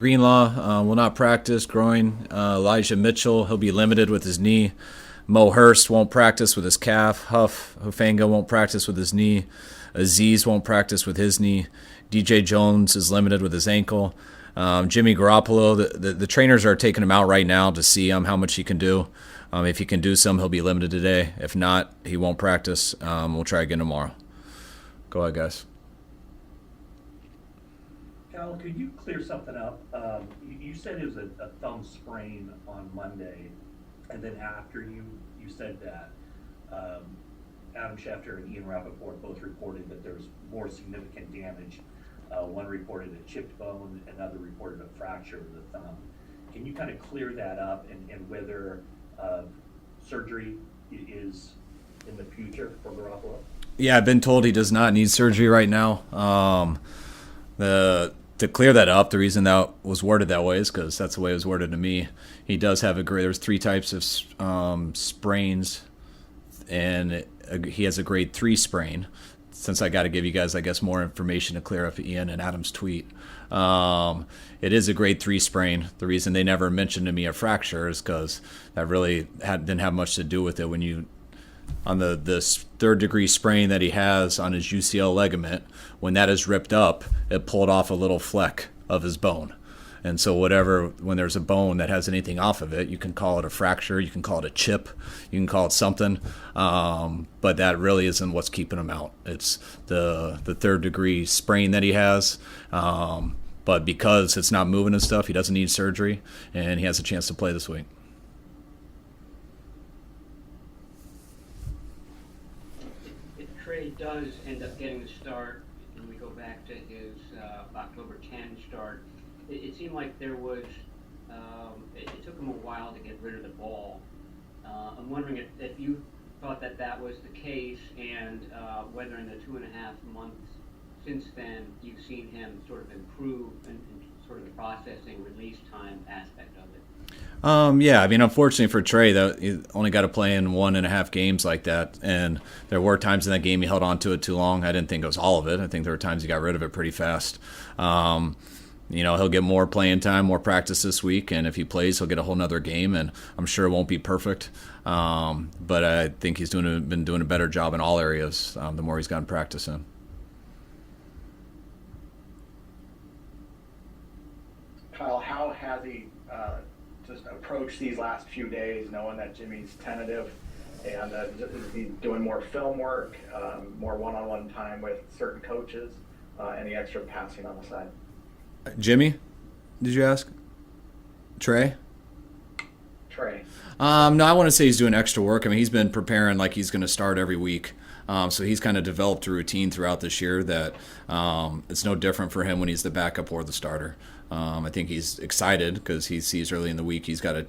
Greenlaw will not practice, groin. Elijah Mitchell, he'll be limited with his knee. Mo Hurst won't practice with his calf. Hufanga won't practice with his knee. Aziz won't practice with his knee. DJ Jones is limited with his ankle. Jimmy Garoppolo, the trainers are taking him out right now to see how much he can do. If he can do some, he'll be limited today. If not, he won't practice. We'll try again tomorrow. Go ahead, guys. Kyle, could you clear something up? You said it was a thumb sprain on Monday, and then after you said that, Adam Schefter and Ian Rappaport both reported that there was more significant damage. One reported a chipped bone, another reported a fracture of the thumb. Can you kind of clear that up and whether surgery is in the future for Garoppolo? Yeah, I've been told he does not need surgery right now. To clear that up, the reason that was worded that way is because that's the way it was worded to me. He does have there's 3 types of sprains, and he has a grade 3 sprain. Since I got to give you guys, I guess, more information to clear up Ian and Adam's tweet. It is a grade 3 sprain. The reason they never mentioned to me a fracture is because that really didn't have much to do with it. When you on the 3rd degree sprain that he has on his UCL ligament, when that is ripped up, it pulled off a little fleck of his bone. And so when there's a bone that has anything off of it, you can call it a fracture, you can call it a chip, you can call it something, but that really isn't what's keeping him out. It's the 3rd degree sprain that he has, but because it's not moving and stuff, he doesn't need surgery, and he has a chance to play this week. If Trey does end up getting the start, and we go back to his October 10 start, it seemed like there was, it took him a while to get rid of the ball. I'm wondering if you thought that was the case, and whether in the 2.5 months since then you've seen him sort of improve in sort of the processing release time aspect of it. Yeah, I mean, unfortunately for Trey, though, he only got to play in 1.5 games like that, and there were times in that game he held on to it too long. I didn't think it was all of it. I think there were times he got rid of it pretty fast. He'll get more playing time, more practice this week, and if he plays, he'll get a whole nother game, and I'm sure it won't be perfect. But I think he's been doing a better job in all areas the more he's gotten practice in. Kyle, how has he just approached these last few days, knowing that Jimmy's tentative, and is he doing more film work, more one-on-one time with certain coaches, any extra passing on the side? Jimmy, did you ask? Trey? Trey. No, I want to say he's doing extra work. I mean, he's been preparing like he's going to start every week. So he's kind of developed a routine throughout this year that it's no different for him when he's the backup or the starter. I think he's excited because he sees early in the week he's got a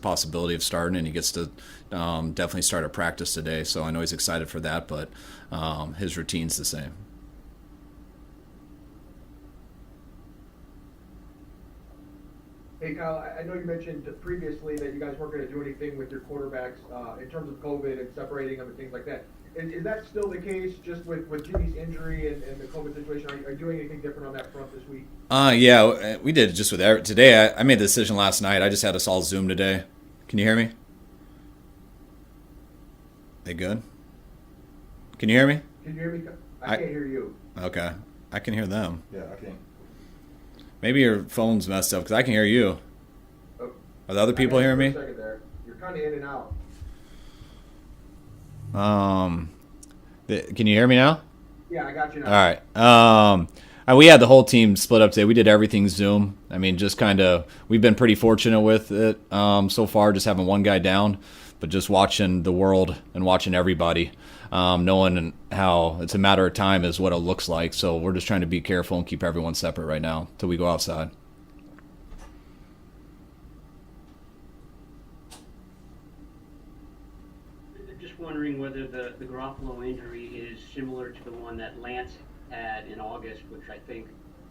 possibility of starting, and he gets to definitely start at practice today. So I know he's excited for that, but his routine's the same. Hey, Kyle, I know you mentioned previously that you guys weren't going to do anything with your quarterbacks in terms of COVID and separating them and things like that. Is that still the case just with Jimmy's injury and the COVID situation? Are you doing anything different on that front this week? Yeah, we did just with Eric. Today, I made the decision last night. I just had us all Zoom today. Can you hear me? They good? Can you hear me? Can you hear me? I can't hear you. Okay. I can hear them. Yeah, I can. Maybe your phone's messed up because I can hear you. Oh, Are the other people hearing me? A second there. You're kind of in and out. Can you hear me now? Yeah, I got you now. All right. We had the whole team split up today. We did everything Zoom. I mean, just kind of, we've been pretty fortunate with it so far, just having one guy down, but just watching the world and watching everybody, knowing how it's a matter of time is what it looks like. So we're just trying to be careful and keep everyone separate right now till we go outside. Wondering whether the Garoppolo injury is similar to the one that Lance had in August, which I think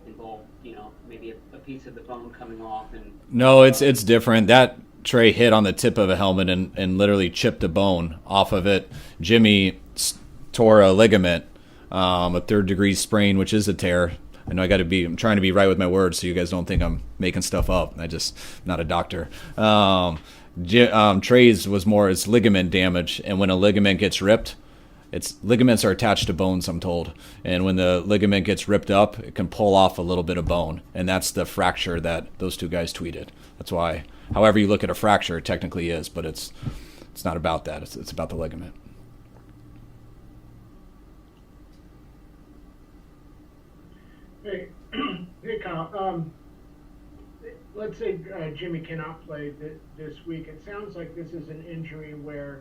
involved, maybe a piece of the bone coming off. And no, it's different. That Trey hit on the tip of a helmet and literally chipped a bone off of it. Jimmy tore a ligament, a 3rd degree sprain, which is a tear. I know I'm trying to be right with my words so you guys don't think I'm making stuff up. Not a doctor. Trey's was more it's ligament damage, and when a ligament gets ripped, ligaments are attached to bones, I'm told, and when the ligament gets ripped up, it can pull off a little bit of bone, and that's the fracture that those two guys tweeted. That's why, however you look at a fracture, it technically is, but it's not about that. It's about the ligament. Hey, hey, Kyle. Let's say Jimmy cannot play this week. It sounds like this is an injury where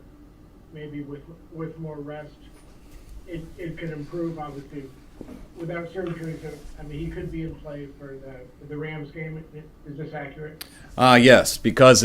maybe with more rest, it could improve. Obviously, without surgery, I mean, he could be in play for the Rams game. Is this accurate? Yes, because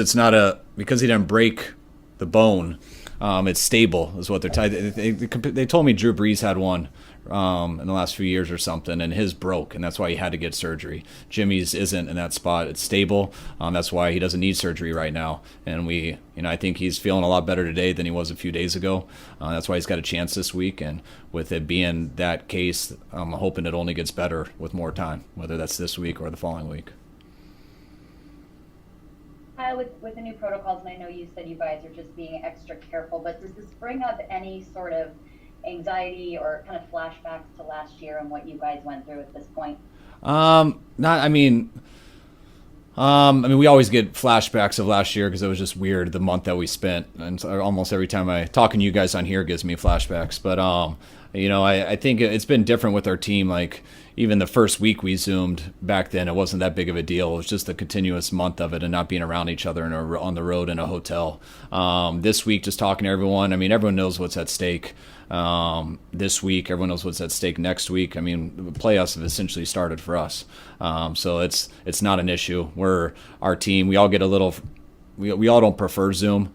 because he didn't break the bone. It's stable, is what they're tied. They told me Drew Brees had one in the last few years or something, and his broke, and that's why he had to get surgery. Jimmy's isn't in that spot. It's stable. That's why he doesn't need surgery right now. And I think he's feeling a lot better today than he was a few days ago. That's why he's got a chance this week. And with it being that case, I'm hoping it only gets better with more time, whether that's this week or the following week. With the new protocols, and I know you said you guys are just being extra careful, but does this bring up any sort of anxiety or kind of flashbacks to last year and what you guys went through at this point? I mean, we always get flashbacks of last year because it was just weird, the month that we spent. And so almost every time talking to you guys on here gives me flashbacks. But, I think it's been different with our team. Like, even the first week we Zoomed back then, it wasn't that big of a deal. It was just the continuous month of it and not being around each other on the road in a hotel. This week, just talking to everyone, everyone knows what's at stake. This week, everyone knows what's at stake next week. The playoffs have essentially started for us. So it's not an issue. We're our team. We all get we all don't prefer Zoom.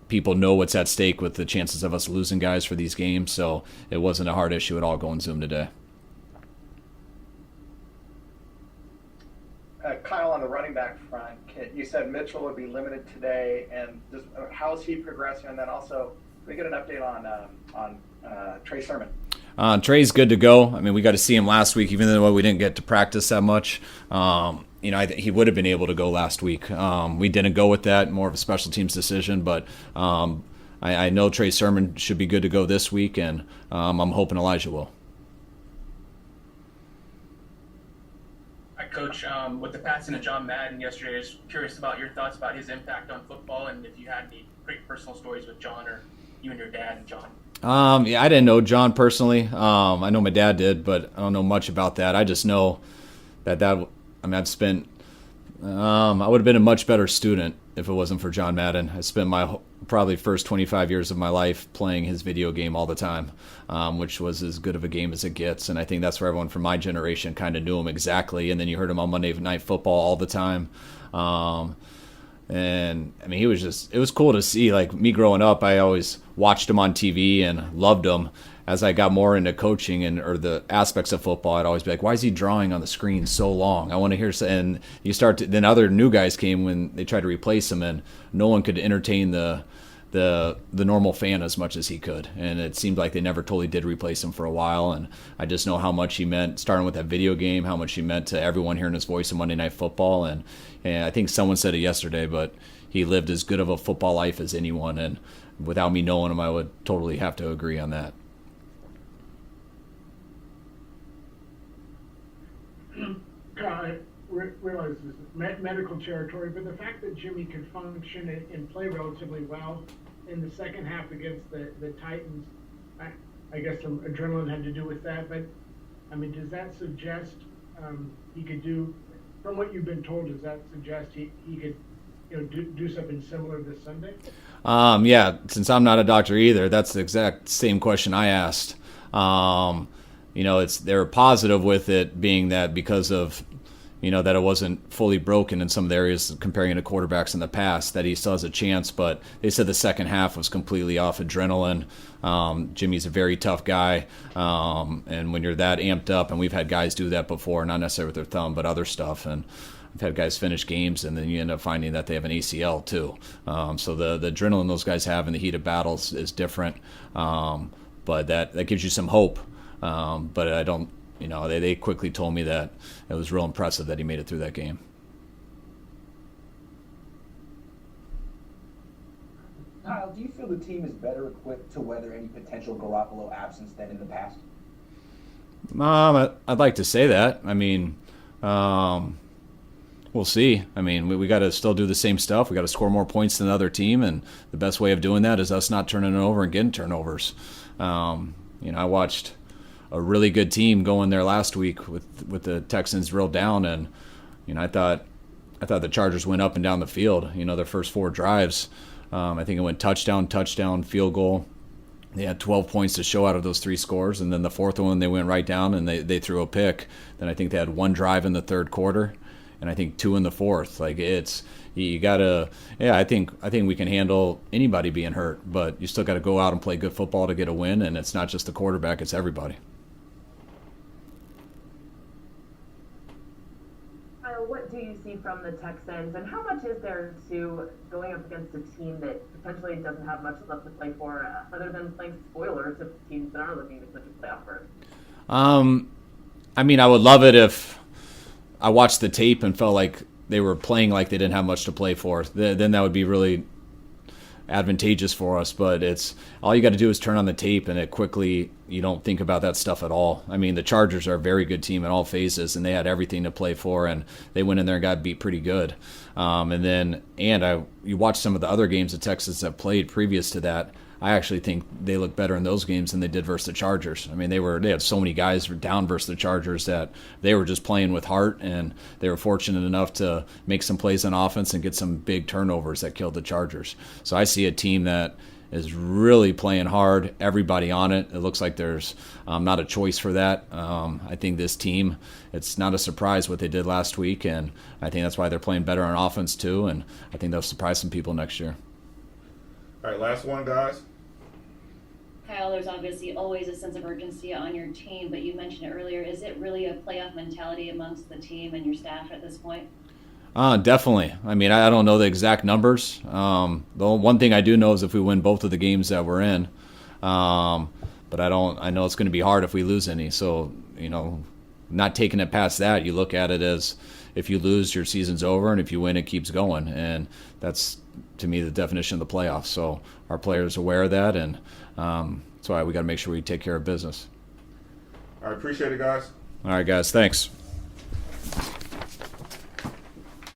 People know what's at stake with the chances of us losing guys for these games. So it wasn't a hard issue at all going Zoom today. Kyle, on the running back front, you said Mitchell would be limited today, and just how is he progressing? And then also, can we get an update on Trey Sermon? Trey's good to go. We got to see him last week, even though we didn't get to practice that much. He would have been able to go last week. We didn't go with that, more of a special teams decision, but I know Trey Sermon should be good to go this week, and I'm hoping Elijah will. Coach, with the passing of John Madden yesterday, I was curious about your thoughts about his impact on football and if you had any great personal stories with John or you and your dad and John. I didn't know John personally. I know my dad did, but I don't know much about that. I just know I've spent I would have been a much better student if it wasn't for John Madden. I spent my probably first 25 years of my life playing his video game all the time, which was as good of a game as it gets. And I think that's where everyone from my generation kind of knew him exactly. And then you heard him on Monday Night Football all the time. And he was it was cool to see. Like, me growing up, I always watched him on TV and loved him. As I got more into coaching or the aspects of football, I'd always be like, why is he drawing on the screen so long? I want to hear. And then other new guys came when they tried to replace him, and no one could entertain the normal fan as much as he could. And it seemed like they never totally did replace him for a while. And I just know how much he meant, starting with that video game, how much he meant to everyone hearing his voice on Monday Night Football. And I think someone said it yesterday, but he lived as good of a football life as anyone. And without me knowing him, I would totally have to agree on that. I realize this is medical territory, but the fact that Jimmy could function and play relatively well in the second half against the Titans, I guess some adrenaline had to do with that. But does that suggest he could do, from what you've been told, does that suggest he could do something similar this Sunday? Yeah, since I'm not a doctor either, that's the exact same question I asked. They're positive with it being that because of, that it wasn't fully broken in some of the areas comparing to quarterbacks in the past, that he still has a chance. But they said the second half was completely off adrenaline. Jimmy's a very tough guy. And when you're that amped up, and we've had guys do that before, not necessarily with their thumb, but other stuff. And I've had guys finish games, and then you end up finding that they have an ACL too. So the adrenaline those guys have in the heat of battles is different. But that gives you some hope. But they quickly told me that it was real impressive that he made it through that game. Kyle, do you feel the team is better equipped to weather any potential Garoppolo absence than in the past? I'd like to say that. I mean, we'll see. I mean, we got to still do the same stuff. We got to score more points than the other team, and the best way of doing that is us not turning it over and getting turnovers. I watched a really good team go in there last week with the Texans real down, and I thought the Chargers went up and down the field. Their first 4 drives, I think it went touchdown, field goal. They had 12 points to show out of those 3 scores, and then the fourth one they went right down and they threw a pick. Then I think they had 1 drive in the third quarter, and I think 2 in the fourth. Like you gotta, I think we can handle anybody being hurt, but you still got to go out and play good football to get a win, and it's not just the quarterback, it's everybody. What do you see from the Texans, and how much is there to going up against a team that potentially doesn't have much left to play for, other than playing spoilers to teams that are looking to clinch a playoff berth? I mean, I would love it if I watched the tape and felt like they were playing like they didn't have much to play for. Then that would be really advantageous for us, but it's all you got to do is turn on the tape and it quickly, you don't think about that stuff at all. I mean, the Chargers are a very good team in all phases, and they had everything to play for, and they went in there and got beat pretty good. You watch some of the other games the Texans have played previous to that. I actually think they look better in those games than they did versus the Chargers. I mean, they had so many guys down versus the Chargers that they were just playing with heart, and they were fortunate enough to make some plays on offense and get some big turnovers that killed the Chargers. So I see a team that is really playing hard, everybody on it. It looks like there's not a choice for that. I think this team, it's not a surprise what they did last week, and I think that's why they're playing better on offense too, and I think they'll surprise some people next year. All right, last one, guys. Kyle, there's obviously always a sense of urgency on your team, but you mentioned it earlier. Is it really a playoff mentality amongst the team and your staff at this point? Definitely. I mean, I don't know the exact numbers. The one thing I do know is if we win both of the games that we're in, but I know it's going to be hard if we lose any. So, not taking it past that, you look at it as if you lose, your season's over, and if you win, it keeps going. And that's, to me, the definition of the playoffs. So our players are aware of that, and that's why we got to make sure we take care of business. I appreciate it, guys. All right, guys. Thanks.